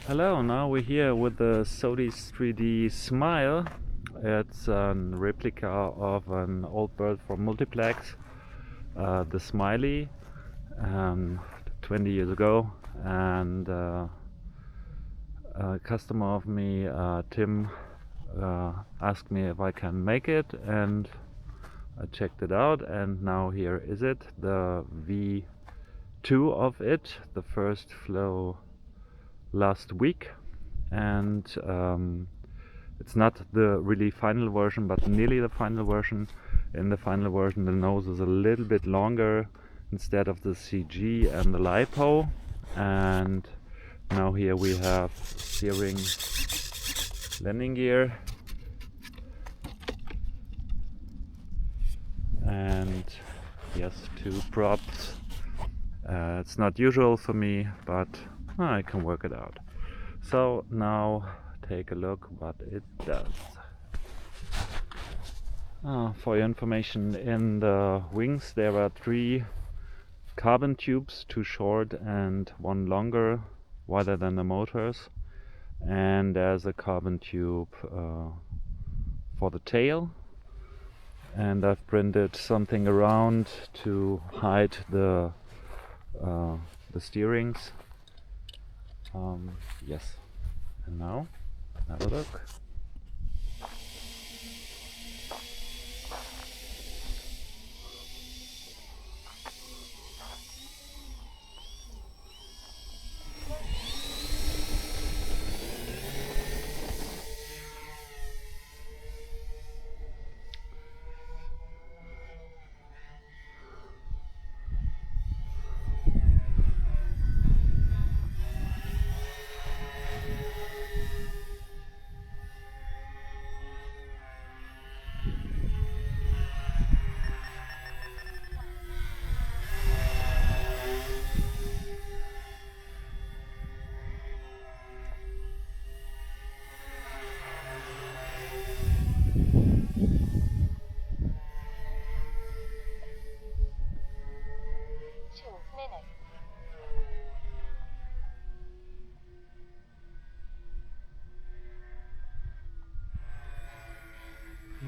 Hello, now we're here with the SODYs3D Smile. It's a replica of an old bird from Multiplex, the Smiley, 20 years ago. And a customer of me, Tim, asked me if I can make it, and I checked it out, and now here is it, the V2 of it, the first flow last week. And it's not the really final version, but nearly the final version. In the final version the nose is a little bit longer instead of the CG and the LiPo, and now here we have steering, landing gear, and yes, two props. It's not usual for me, but I can work it out. So now take a look what it does. For your information, in the wings there are 3 carbon tubes, 2 short and 1 longer, wider than the motors, and there's a carbon tube for the tail, and I've printed something around to hide the steerings. Yes, and now have a look.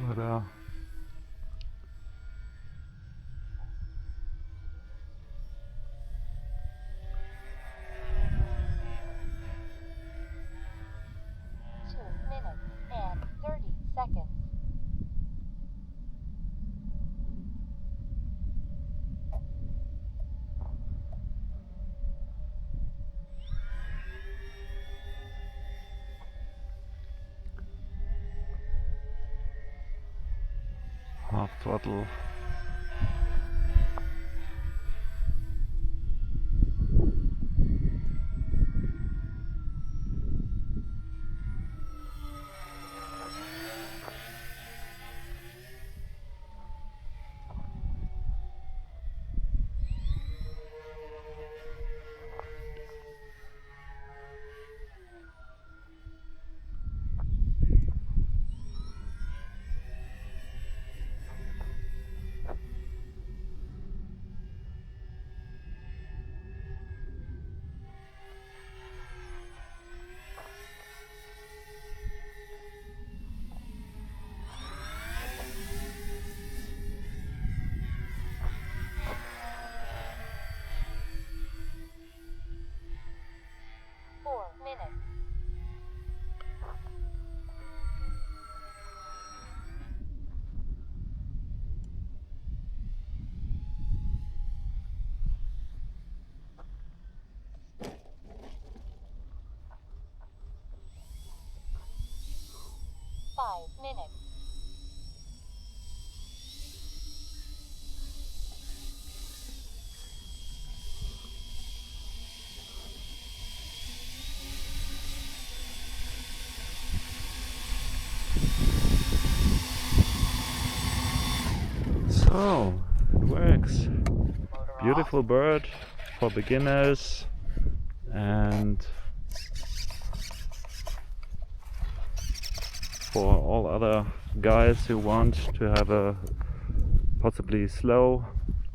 What half throttle. So it works. Beautiful bird for beginners and for all other guys who want to have a possibly slow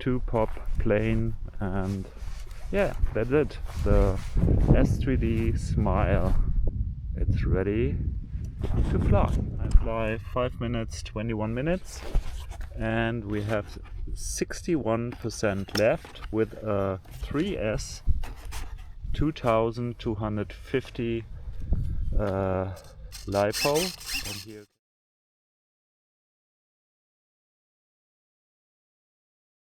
2-pop plane and yeah, that's it. The S3D Smile. It's ready to fly. I fly 5 minutes, 21 minutes, and we have 61% left with a 3S 2250 LiPo. And here